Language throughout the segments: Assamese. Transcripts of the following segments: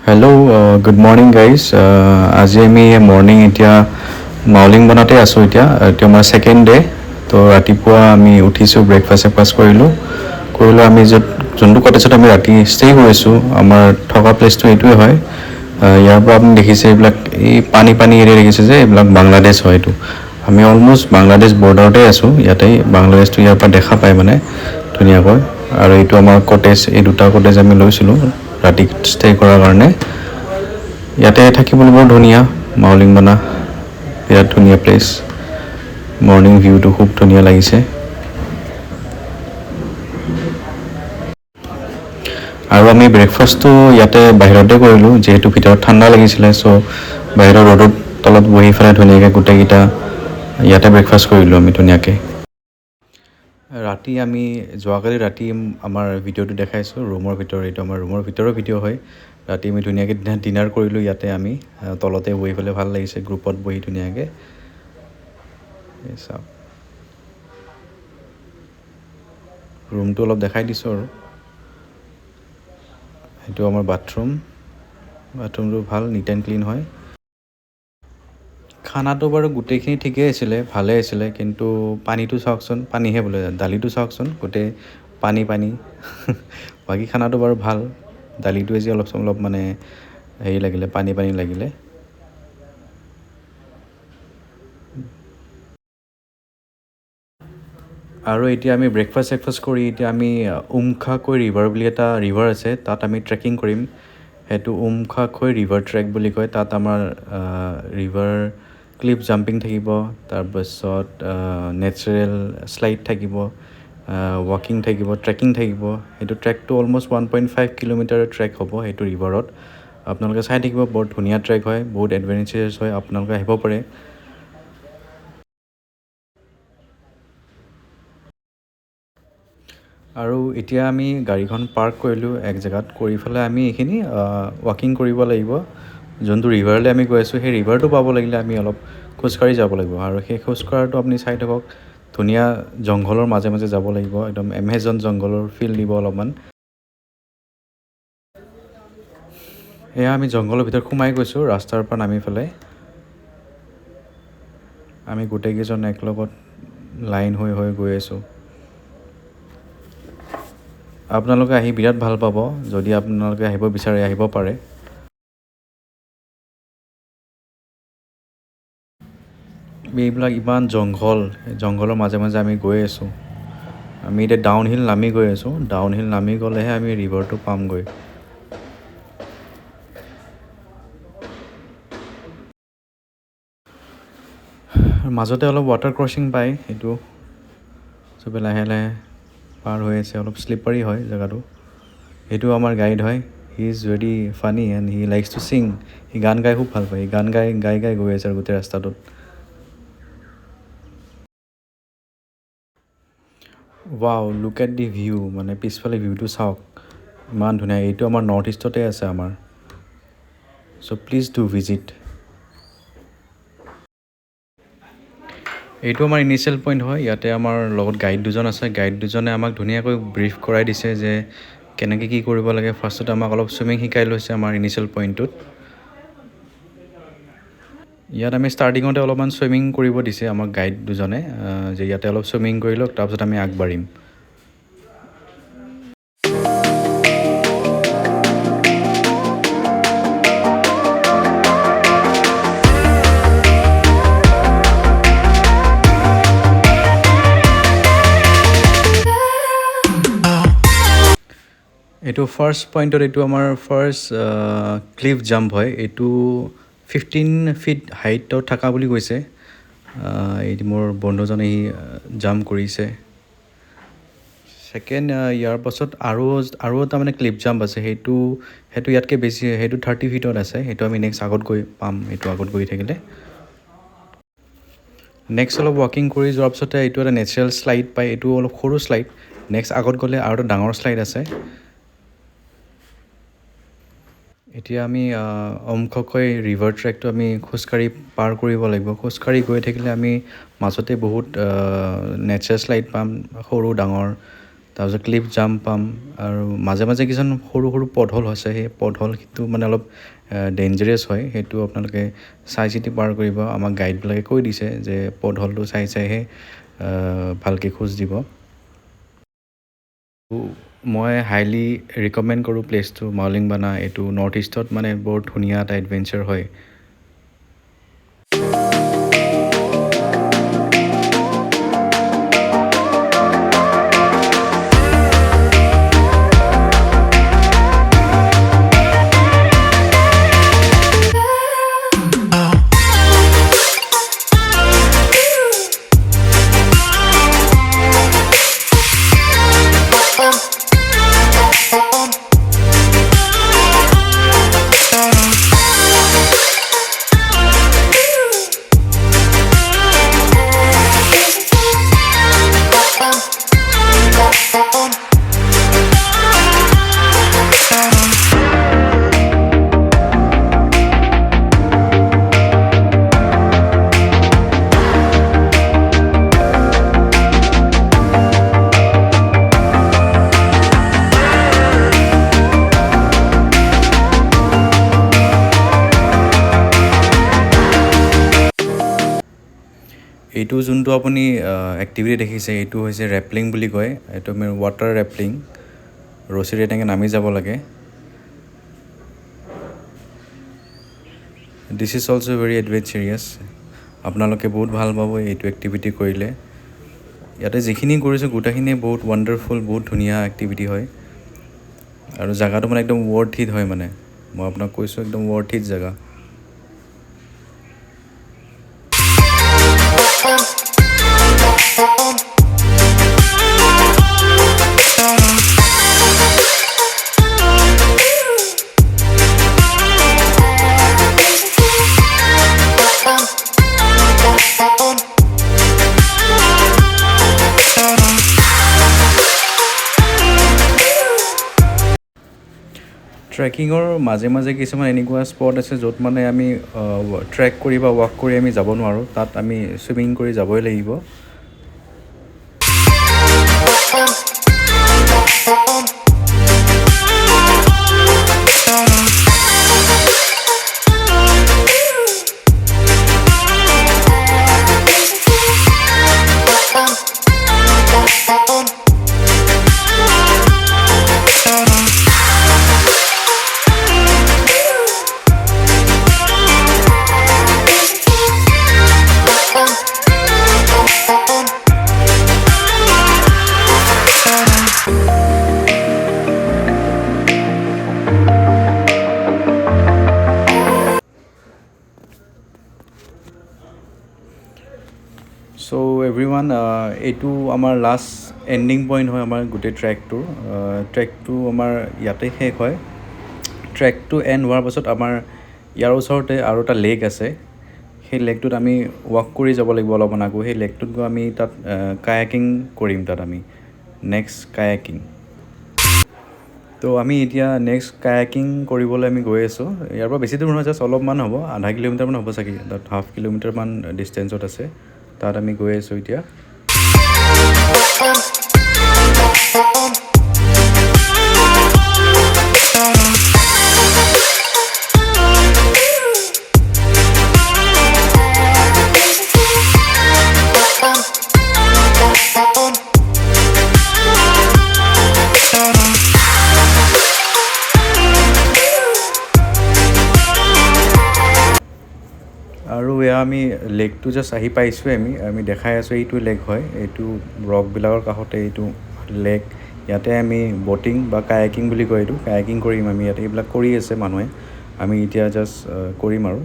হেল্ল' গুড মৰ্ণিং গাইজ আজি আমি মৰ্ণিং এতিয়া মাউলিং বনাতে আছোঁ এতিয়া আমাৰ ছেকেণ্ড ডে' তো ৰাতিপুৱা আমি উঠিছোঁ ব্ৰেকফাষ্ট কৰিলোঁ আমি যোনটো কটেজত আমি ৰাতি ষ্টে' কৰিছোঁ আমাৰ থকা প্লেচটো এইটোৱে হয় ইয়াৰ পৰা আপুনি দেখিছে এইবিলাক এই পানী এৰিয়া দেখিছে যে এইবিলাক বাংলাদেশ হয় এইটো আমি অলম'ষ্ট বাংলাদেশ বৰ্ডাৰতে আছোঁ ইয়াতেই বাংলাদেশটো ইয়াৰ পৰা দেখা পায় মানে ধুনীয়াকৈ আৰু এইটো আমাৰ কটেজ এই দুটা কটেজ আমি লৈছিলোঁ ৰাতি ষ্টে' কৰাৰ কাৰণে ইয়াতে থাকিবলৈ বৰ ধুনীয়া মাউলিং বনা বিৰাট ধুনীয়া প্লেচ মৰ্ণিং ভিউটো খুব ধুনীয়া লাগিছে আৰু আমি ব্ৰেকফাষ্টটো ইয়াতে বাহিৰতে কৰিলোঁ যিহেতু ভিতৰত ঠাণ্ডা লাগিছিলে চ' বাহিৰৰ ৰ'দত তলত বহি পেলাই ধুনীয়াকৈ গোটেইকেইটা ইয়াতে ব্ৰেকফাষ্ট কৰিলোঁ আমি ধুনীয়াকৈ ৰাতি আমি যোৱাকালি ৰাতি আমাৰ ভিডিঅ'টো দেখাইছোঁ ৰুমৰ ভিতৰত এইটো আমাৰ ৰুমৰ ভিতৰৰ ভিডিঅ' হয় ৰাতি আমি ধুনীয়াকৈ ডিনাৰ কৰিলোঁ ইয়াতে আমি তলতে বহি পেলাই ভাল লাগিছে গ্ৰুপত বহি ধুনীয়াকৈ চাওক ৰুমটো অলপ দেখাই দিছোঁ আৰু এইটো আমাৰ বাথৰুমটো ভাল নিট এণ্ড ক্লিন হয় খানাটো বাৰু গোটেইখিনি ঠিকেই আছিলে ভালেই আছিলে কিন্তু পানীটো চাওকচোন পানীহে বোলে দালিটো চাওকচোন গোটেই পানী বাকী খানাটো বাৰু ভাল দালিটোৱে যে অলপ মানে হেৰি লাগিলে পানী লাগিলে আৰু এতিয়া আমি ব্ৰেকফাষ্ট কৰি এতিয়া আমি উমখাকৈ ৰিভাৰ বুলি এটা ৰিভাৰ আছে তাত আমি ট্ৰেকিং কৰিম সেইটো উমখাকৈ ৰিভাৰ ট্ৰেক বুলি কয় তাত আমাৰ ৰিভাৰ ক্লিফ জাম্পিং থাকিব তাৰপাছত নেচাৰেল শ্লাইড থাকিব ৱাকিং থাকিব ট্ৰেকিং থাকিব সেইটো ট্ৰেকটো অলম'ষ্ট 1.5 কিলোমিটাৰ ট্ৰেক হ'ব সেইটো ৰিভাৰত আপোনালোকে চাই থাকিব বৰ ধুনীয়া ট্ৰেক হয় বহুত এডভেঞ্চাৰাছ হয় আপোনালোকে আহিব পাৰে আৰু এতিয়া আমি গাড়ীখন পাৰ্ক কৰিলোঁ এক জেগাত কৰি পেলাই আমি এইখিনি ৱাকিং কৰিব লাগিব যোনটো ৰিভাৰলৈ আমি গৈ আছোঁ সেই ৰিভাৰটো পাব লাগিলে আমি অলপ খোজকাঢ়ি যাব লাগিব আৰু সেই খোজকঢ়াটো আপুনি চাই থাকক ধুনীয়া জংঘলৰ মাজে যাব লাগিব একদম এমেজন জংঘলৰ ফিল দিব অলপমান এয়া আমি জংঘলৰ ভিতৰত সোমাই গৈছোঁ ৰাস্তাৰ পৰা নামি পেলাই আমি গোটেইকেইজন একেলগত লাইন হৈ গৈ আছোঁ আপোনালোকে আহি বিৰাট ভাল পাব যদি আপোনালোকে আহিব বিচাৰে আহিব পাৰে এইবিলাক ইমান জংঘলৰ মাজে আমি গৈ আছোঁ আমি এতিয়া ডাউন হিল নামি গৈ আছোঁ ডাউন হিল নামি গ'লেহে আমি ৰিভাৰটো পামগৈ মাজতে অলপ ৱাটাৰ ক্ৰচিং পায় সেইটো চবে লাহে পাৰ হৈ আছে অলপ শ্লিপাৰী হয় জেগাটো সেইটো আমাৰ গাইড হয় he is very funny and he likes to sing সি গান গাই খুব ভাল পায় সি গান গাই গৈ আছে আৰু গোটেই ৰাস্তাটোত wow look at the view মানে পিছফালে ভিউটো চাওক ইমান ধুনীয়া এইটো আমাৰ নৰ্থ ইষ্টতে আছে আমাৰ চ' প্লিজ ডু ভিজিট এইটো আমাৰ ইনিচিয়েল পইণ্ট হয় ইয়াতে আমাৰ লগত গাইড দুজন আছে গাইড দুজনে আমাক ধুনীয়াকৈ ব্ৰিফ কৰাই দিছে যে কেনেকৈ কি কৰিব লাগে ফাৰ্ষ্টতে আমাক অলপ চুইমিং শিকাই লৈছে আমাৰ ইনিচিয়েল পইণ্টটোত ইয়াত আমি ষ্টাৰ্টিঙতে অলপমান চুইমিং কৰিব দিছে আমাক গাইড দুজনে যে ইয়াতে অলপ চুইমিং কৰি লওক তাৰপিছত আমি আগবাঢ়িম এইটো ফাৰ্ষ্ট পইণ্টত এইটো আমাৰ ফাৰ্ষ্ট ক্লিফ জাম্প হয় এইটো 15 ফিট হাইটত থকা বুলি কৈছে এইটো মোৰ বন্ধুজনে সি জাম্প কৰিছে ছেকেণ্ড ইয়াৰ পাছত আৰু এটা মানে ক্লিফ জাম্প আছে সেইটো ইয়াতকৈ বেছি সেইটো 30 ফিটত আছে সেইটো আমি নেক্সট আগত গৈ পাম এইটো আগত গৈ থাকিলে নেক্সট অলপ ৱাকিং কৰি যোৱাৰ পিছতে এইটো এটা নেচাৰেল শ্লাইড পায় এইটো অলপ সৰু শ্লাইড নেক্সট আগত গ'লে আৰু এটা ডাঙৰ শ্লাইড আছে এতিয়া আমি অমুককৈ ৰিভাৰ ট্ৰেকটো আমি খোজকাঢ়ি পাৰ কৰিব লাগিব খোজকাঢ়ি গৈ থাকিলে আমি মাজতে বহুত নেচাৰেল শ্লাইড পাম সৰু ডাঙৰ তাৰপিছত ক্লিফ জাম্প পাম আৰু মাজে মাজে কিছুমান সৰু সৰু পথ-হল হৈছে সেই পথ-হলটো মানে অলপ ডেঞ্জাৰাছ হয় সেইটো আপোনালোকে চাই চিতি পাৰ কৰিব আমাক গাইডবিলাকে কৈ দিছে যে পথ-হলটো চাই চাইহে ভালকৈ খোজ দিব মই হাইলি ৰিকমেণ্ড কৰোঁ প্লেচটো মাউলিংবানা এইটো নৰ্থ ইষ্টত মানে বৰ ধুনীয়া এটা এডভেঞ্চাৰ হয় এইটো যোনটো আপুনি এক্টিভিটি দেখিছে এইটো হৈছে ৰেপলিং বুলি কয় এইটো মানে ৱাটাৰ ৰেপলিং ৰছীৰে তেনেকৈ নামি যাব লাগে দিছ ইজ অলছ' ভেৰি এডভেঞ্চাৰিয়াছ আপোনালোকে বহুত ভাল পাব এইটো এক্টিভিটি কৰিলে ইয়াতে যিখিনি কৰিছোঁ গোটেইখিনিয়ে বহুত ৱাণ্ডাৰফুল বহুত ধুনীয়া এক্টিভিটি হয় আৰু জেগাটো মানে একদম ৱৰ্থ ইট হয় মানে মই আপোনাক কৈছোঁ একদম ৱৰ্থ ইট জেগা ট্ৰেকিঙৰ মাজে মাজে কিছুমান এনেকুৱা স্পট আছে য'ত মানে আমি ট্ৰেক কৰি বা ৱাক কৰি আমি যাব নোৱাৰোঁ তাত আমি চুইমিং কৰি যাবই লাগিব চ' এভৰিৱান এইটো আমাৰ লাষ্ট এণ্ডিং পইণ্ট হয় আমাৰ গোটেই ট্ৰেকটো আমাৰ ইয়াতে শেষ হয় ট্ৰেকটো এণ্ড হোৱাৰ পাছত আমাৰ ইয়াৰ ওচৰতে আৰু এটা লেক আছে সেই লেকটোত আমি ৱাক কৰি যাব লাগিব অলপমান আকৌ সেই লেকটোত গৈ আমি তাত কায়াকিং কৰিম তাত আমি নেক্সট কায়াকিং তো আমি এতিয়া নেক্সট কায়াকিং কৰিবলৈ আমি গৈ আছোঁ ইয়াৰ পৰা বেছি দূৰ নহয় জাষ্ট অলপমান হ'ব আধা কিলোমিটাৰমান হ'ব চাগে তাত হাফ কিলোমিটাৰমান ডিষ্টেঞ্চত আছে তাত আমি গৈ আছোঁ এতিয়া আৰু এয়া আমি লেকটো জাষ্ট আহি পাইছোঁৱে আমি দেখাই আছোঁ এইটো লেক হয় এইটো ৰকবিলাকৰ কাষতে এইটো লেক ইয়াতে আমি ব'টিং বা কায়াকিং বুলি কয় এইটো কায়াকিং কৰিম আমি ইয়াতে এইবিলাক কৰি আছে মানুহে আমি এতিয়া জাষ্ট কৰিম আৰু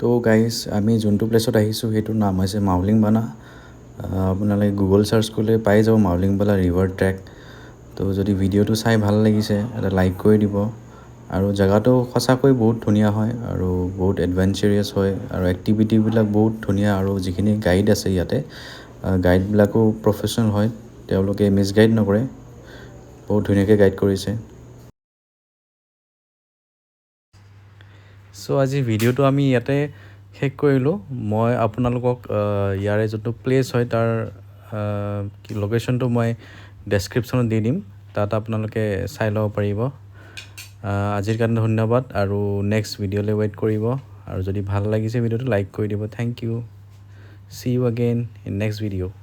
তো গাইজ আমি যোনটো প্লেচত আহিছোঁ সেইটোৰ নাম হৈছে মাউলিংবানা আপোনালোকে গুগল চাৰ্চ কৰিলে পাই যাব মাউলিংবানা ৰিভাৰ ট্ৰেক তো যদি ভিডিঅ'টো চাই ভাল লাগিছে এটা লাইক কৰি দিব আৰু জেগাটো সঁচাকৈ বহুত ধুনীয়া হয় আৰু বহুত এডভেঞ্চাৰিয়াছ হয় আৰু এক্টিভিটিবিলাক বহুত ধুনীয়া আৰু যিখিনি গাইড আছে ইয়াতে গাইডবিলাকো প্ৰফেচনেল হয় তেওঁলোকে মিছগাইড নকৰে বহুত ধুনীয়াকৈ গাইড কৰিছে চ' আজি ভিডিঅ'টো আমি ইয়াতে শেষ কৰিলোঁ মই আপোনালোকক ইয়াৰে যোনটো প্লেচ হয় তাৰ লোকেশ্যনটো মই ডেছক্ৰিপশ্যনত দি দিম তাত আপোনালোকে চাই ল'ব পাৰিব আজিৰ কাৰণে ধন্যবাদ আৰু নেক্সট ভিডিঅ'লৈ ৱেইট কৰিব আৰু যদি ভাল লাগিছে ভিডিঅ'টো লাইক কৰি দিব thank you see you again in next video'